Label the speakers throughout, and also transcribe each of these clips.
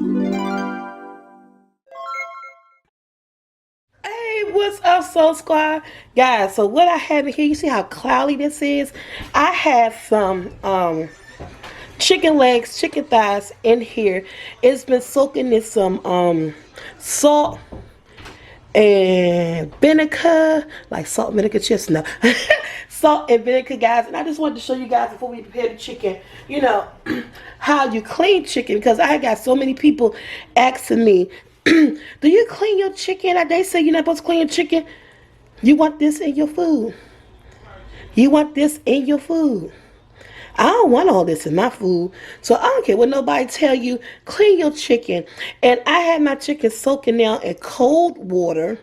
Speaker 1: Hey, what's up, Soul Squad? Guys, so what I have in here, you see how cloudy this is? I have some chicken legs, chicken thighs in here. It's been soaking in some salt and vinegar, like salt, vinegar, chips, no. Salt and vinegar, guys. And I just wanted to show you guys before we prepare the chicken, you know, how you clean chicken, because I got so many people asking me, do you clean your chicken? They say you're not supposed to clean your chicken. You want this in your food. You want this in your food. I don't want all this in my food. So I don't care what nobody tell you. Clean your chicken. And I had my chicken soaking now in cold water.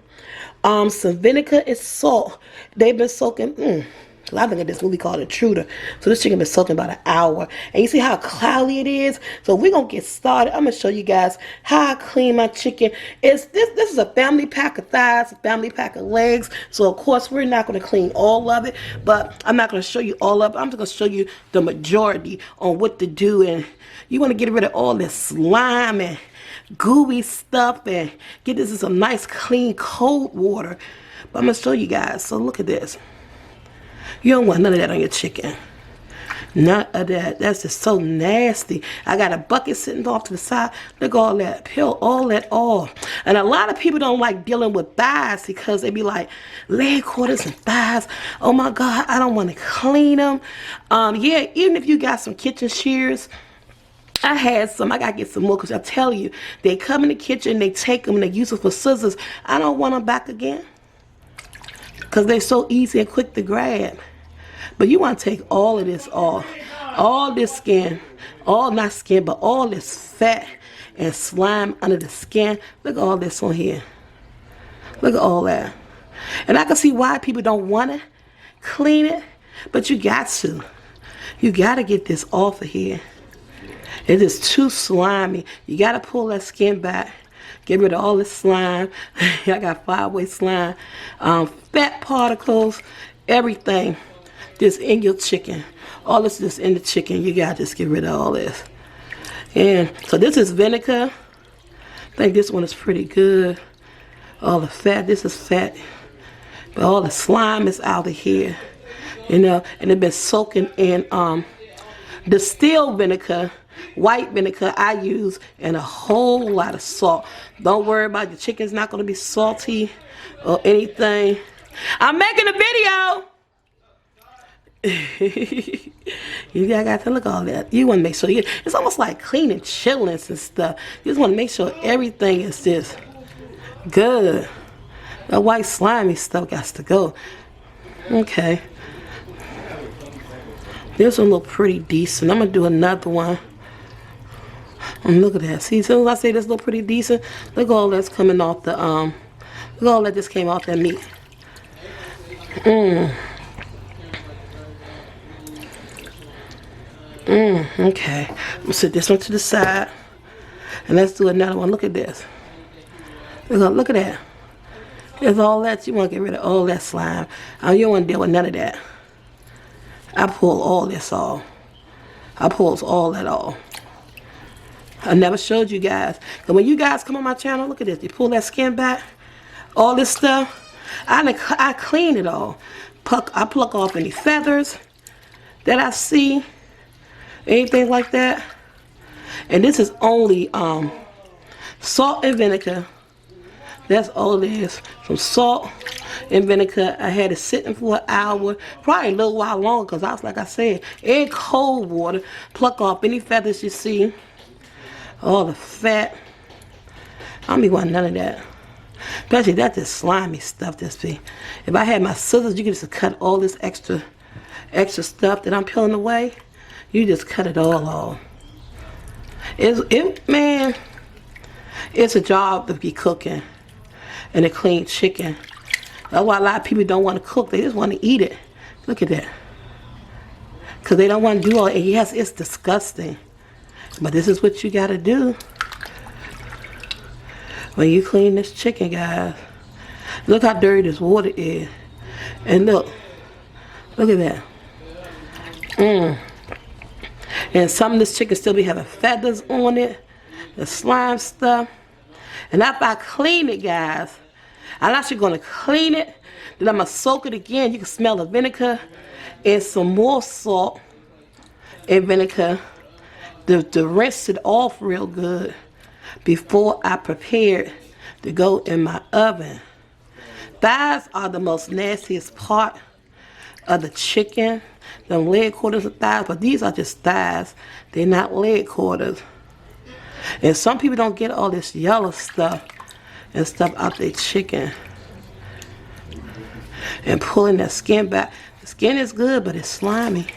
Speaker 1: Some vinegar and salt. They've been soaking. I think of this movie called Intruder. So this chicken been soaking about an hour. And you see how cloudy it is? So we're going to get started. I'm going to show you guys how I clean my chicken. This is a family pack of thighs, a family pack of legs. So of course we're not going to clean all of it. But I'm not going to show you all of it. I'm just going to show you the majority on what to do. And you want to get rid of all this slime and gooey stuff. And get this in some nice clean cold water. But I'm going to show you guys. So look at this. You don't want none of that on your chicken. None of that. That's just so nasty. I got a bucket sitting off to the side. Look at all that. Peel all that off. And a lot of people don't like dealing with thighs because they be like, leg quarters and thighs. Oh my God, I don't want to clean them. Yeah, even if you got some kitchen shears, I had some. I got to get some more because I tell you, they come in the kitchen, they take them, and they use them for scissors. I don't want them back again, because they're so easy and quick to grab. But you want to take all of this off. All this skin. Not skin, but all this fat and slime under the skin. Look at all this on here. Look at all that. And I can see why people don't want to clean it. But you got to. You got to get this off of here. It is too slimy. You got to pull that skin back. Get rid of all this slime. I got 5-way slime. Fat particles. Everything. Just in your chicken. All this is in the chicken. You got to just get rid of all this. And so this is vinegar. I think this one is pretty good. All the fat. This is fat. But all the slime is out of here. You know. And it's been soaking in distilled vinegar. White vinegar I use, and a whole lot of salt. Don't worry about your chicken's not going to be salty or anything. I'm making a video. You got to look at all that. You want to make sure it's almost like cleaning chitlins and stuff. You just want to make sure everything is just good. That white slimy stuff got to go. Okay. This one look pretty decent. I'm gonna do another one. And look at that. See, as soon as I say this look pretty decent, look at all that's coming off the look at all that just came off that meat. Okay. I'm gonna set this one to the side. And let's do another one. Look at this. Look at that. There's all that. You want to get rid of all that slime. You don't want to deal with none of that. I pull all this off. I pulls all that off. I never showed you guys. But when you guys come on my channel, look at this. You pull that skin back. All this stuff. I clean it all. I pluck off any feathers that I see. Anything like that. And this is only salt and vinegar. That's all it is. Some salt and vinegar. I had it sitting for an hour. Probably a little while longer because I was, like I said, in cold water. Pluck off any feathers you see. All the fat. I don't be wanting none of that. Especially that's just slimy stuff that's be. If I had my scissors, you could just cut all this extra stuff that I'm peeling away. You just cut it all off. Man, it's a job to be cooking and a clean chicken. That's why a lot of people don't want to cook. They just want to eat it. Look at that. Because they don't want to do all it. Yes, it's disgusting. But this is what you got to do when you clean this chicken, guys. Look how dirty this water is. And look at that. And some of this chicken still be having feathers on it. the slime stuff. And after I clean it, guys, I'm actually going to clean it. Then I'm going to soak it again. You can smell the vinegar and some more salt and vinegar to rinse it off real good before I prepare it to go in my oven. Thighs are the most nastiest part of the chicken. Them leg quarters are thighs, but these are just thighs. They're not leg quarters. And some people don't get all this yellow stuff and stuff out their chicken. And pulling that skin back. The skin is good, but it's slimy.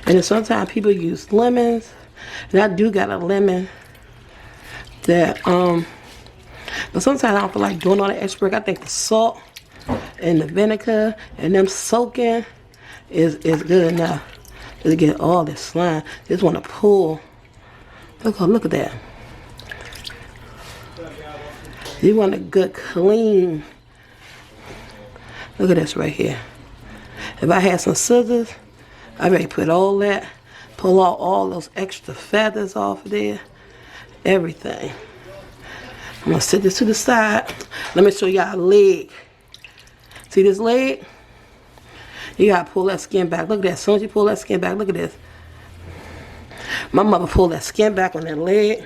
Speaker 1: And then sometimes people use lemons. And I do got a lemon that, but sometimes I don't feel like doing all the extra work. I think the salt and the vinegar and them soaking is good enough to get all this slime. Just want to pull. Look at that. You want a good clean. Look at this right here. If I had some scissors, I already put all that, pull out all those extra feathers off of there, everything. I'm gonna set this to the side. Let me show y'all a leg. See this leg? You gotta pull that skin back. Look at that. As soon as you pull that skin back, look at this. My mother pulled that skin back on that leg.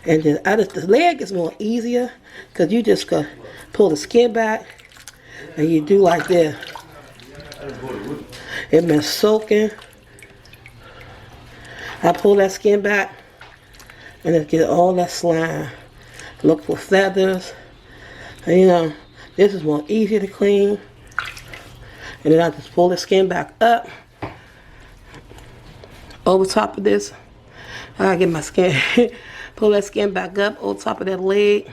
Speaker 1: And then the leg is more easier because you just go pull the skin back and you do like this. It's been soaking. I pull that skin back and then get all that slime. Look for feathers. And, you know, this is more easier to clean. And then I just pull the skin back up over top of this. I gotta get my skin, pull that skin back up over top of that leg.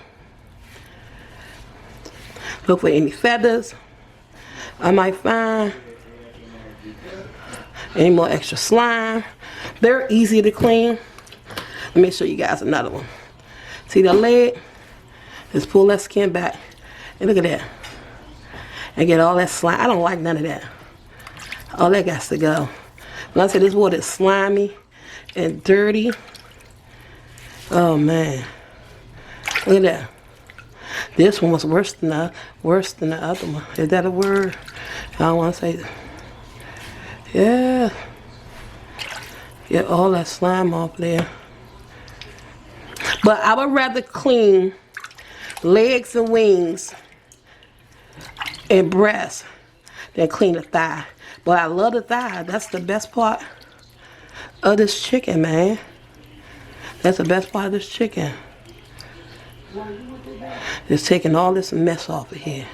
Speaker 1: Look for any feathers I might find. Any more extra slime. They're easy to clean. Let me show you guys another one. See the leg? Just pull that skin back. And look at that. And get all that slime. I don't like none of that. All that got to go. When I say this water is slimy and dirty. Oh man. Look at that. This one was worse than the other one. Is that a word? I don't want to say that. Yeah. Get all that slime off there. But I would rather clean legs and wings and breast than clean the thigh. But I love the thigh. That's the best part of this chicken, man. That's the best part of this chicken. Just taking all this mess off of here.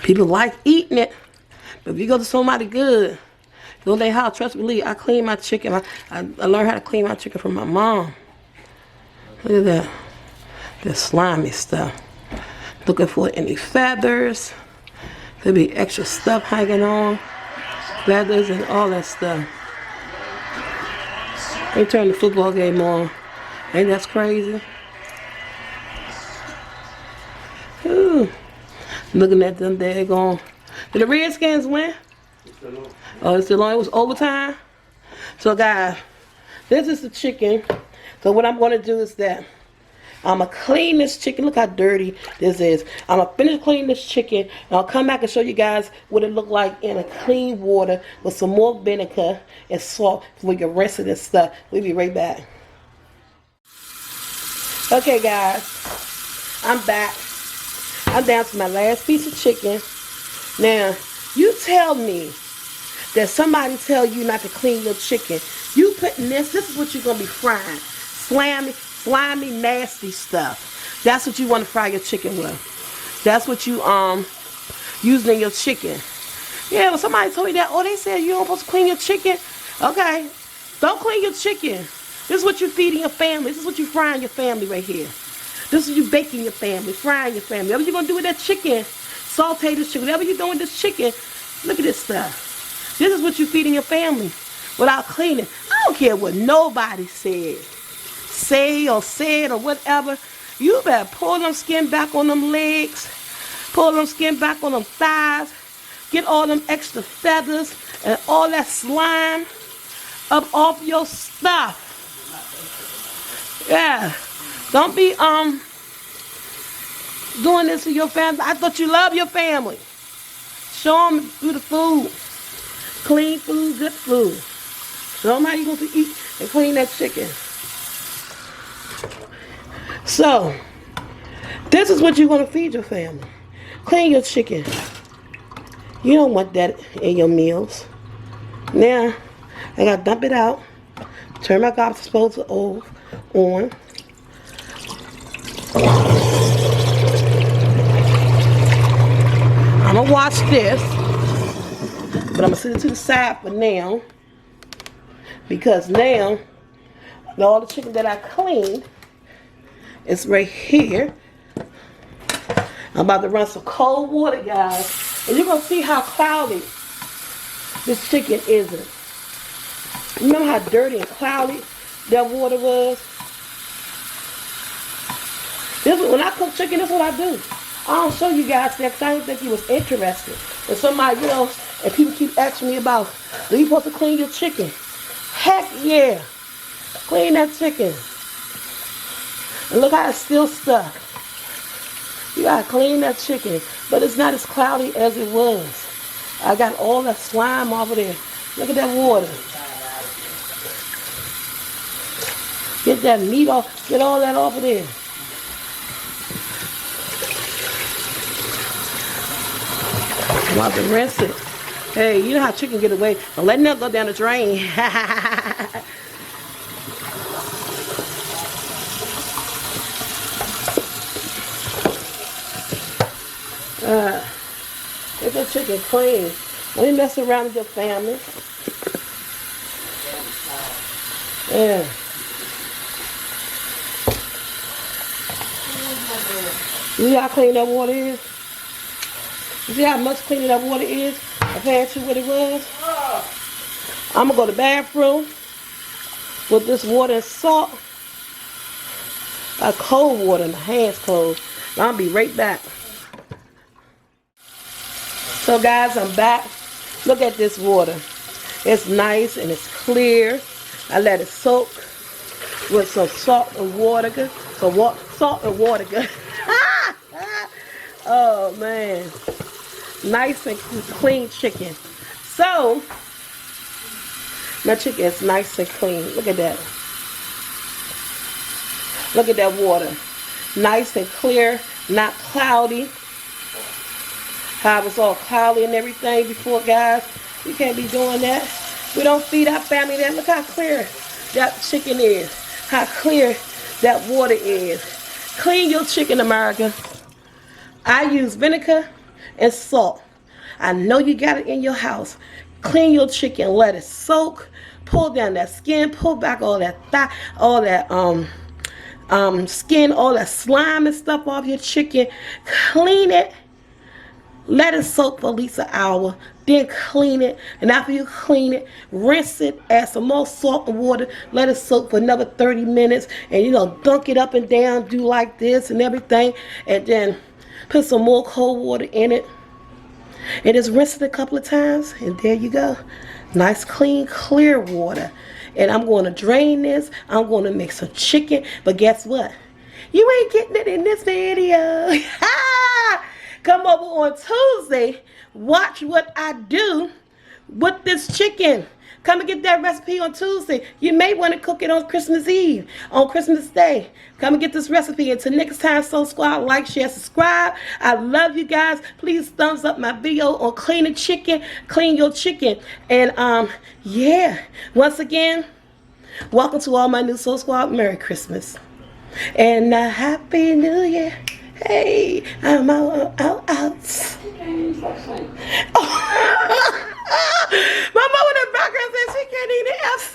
Speaker 1: People like eating it, but if you go to somebody good, go to their house, trust me, I clean my chicken. I learned how to clean my chicken from my mom. Look at that. This slimy stuff. Looking for any feathers. There'll be extra stuff hanging on. Feathers and all that stuff. They turn the football game on. Ain't that crazy? Ooh. Looking at them, they're gone. Did the Redskins win? Oh, it's still on. It was overtime. So, guys, this is the chicken. So, what I'm going to do is that I'm going to clean this chicken. Look how dirty this is. I'm going to finish cleaning this chicken. And I'll come back and show you guys what it looked like in a clean water with some more vinegar and salt so we can rinse it and stuff. We'll be right back. Okay, guys. I'm back. I'm down to my last piece of chicken. Now, you tell me that somebody tell you not to clean your chicken. You putting this is what you're going to be frying. Slimy, nasty stuff. That's what you want to fry your chicken with. That's what you using in your chicken. Yeah, but somebody told me that, oh, they said you're supposed to clean your chicken. Okay, don't clean your chicken. This is what you're feeding your family. This is what you're frying your family right here. This is you baking your family, frying your family. Whatever you're going to do with that chicken, saute this chicken. Whatever you're doing with this chicken, look at this stuff. This is what you're feeding your family without cleaning. I don't care what nobody said. Say or said or whatever. You better pull them skin back on them legs. Pull them skin back on them thighs. Get all them extra feathers and all that slime up off your stuff. Yeah. Don't be doing this to your family. I thought you love your family. Show them through the food. Clean food, good food. Show them how you're going to eat and clean that chicken. So, this is what you're going to feed your family. Clean your chicken. You don't want that in your meals. Now, I got to dump it out. Turn my garbage disposal on. I'm going to wash this. But I'm going to set it to the side for now. Because now, all the chicken that I cleaned is right here. I'm about to run some cold water, guys. And you're going to see how cloudy this chicken isn't. You know how dirty and cloudy that water was? When I cook chicken, this is what I do. I don't show you guys that because I didn't think you was interested. And somebody, you know, and people keep asking me about, do you supposed to clean your chicken? Heck yeah. Clean that chicken. And look how it's still stuck. You gotta clean that chicken. But it's not as cloudy as it was. I got all that slime over there. Look at that water. Get that meat off. Get all that off of there. I'm about to rinse it. Hey, you know how chicken get away. Don't let that go down the drain. Get that chicken clean. Don't you mess around with your family. Yeah. You see how clean that water is? You see how much cleaner that water is compared to what it was? I'm going to go to the bathroom with this water and salt. Cold water, my hands cold. I'll be right back. So guys, I'm back. Look at this water. It's nice and it's clear. I let it soak with some salt and water. Salt and water. Oh man. Nice and clean chicken. So, my chicken is nice and clean. Look at that. Look at that water. Nice and clear, not cloudy. How it was all cloudy and everything before, guys. We can't be doing that. We don't feed our family that. Look how clear that chicken is. How clear that water is. Clean your chicken, America. I use vinegar and salt. I know you got it in your house. Clean your chicken, let it soak. Pull down that skin, pull back all that skin, all that slime and stuff off your chicken. Clean it. Let it soak for at least an hour. Then clean it. And after you clean it, rinse it. Add some more salt and water. Let it soak for another 30 minutes. And, you know, dunk it up and down. Do like this and everything. And then put some more cold water in it. And just rinse it a couple of times. And there you go. Nice, clean, clear water. And I'm going to drain this. I'm going to make some chicken. But guess what? You ain't getting it in this video. Come over on Tuesday. Watch what I do with this chicken. Come and get that recipe on Tuesday. You may want to cook it on Christmas Eve, on Christmas Day. Come and get this recipe. Until next time, Soul Squad, like, share, subscribe. I love you guys. Please thumbs up my video on cleaning chicken. Clean your chicken. And yeah, once again, welcome to all my new Soul Squad. Merry Christmas. And Happy New Year. Hey, I'm out. My mom in the background said she can't even FC.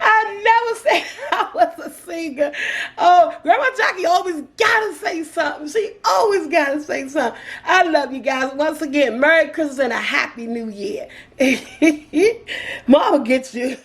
Speaker 1: I never said I was a singer. Oh, Grandma Jackie always gotta say something. She always gotta say something. I love you guys. Once again, Merry Christmas and a Happy New Year. Mama gets you.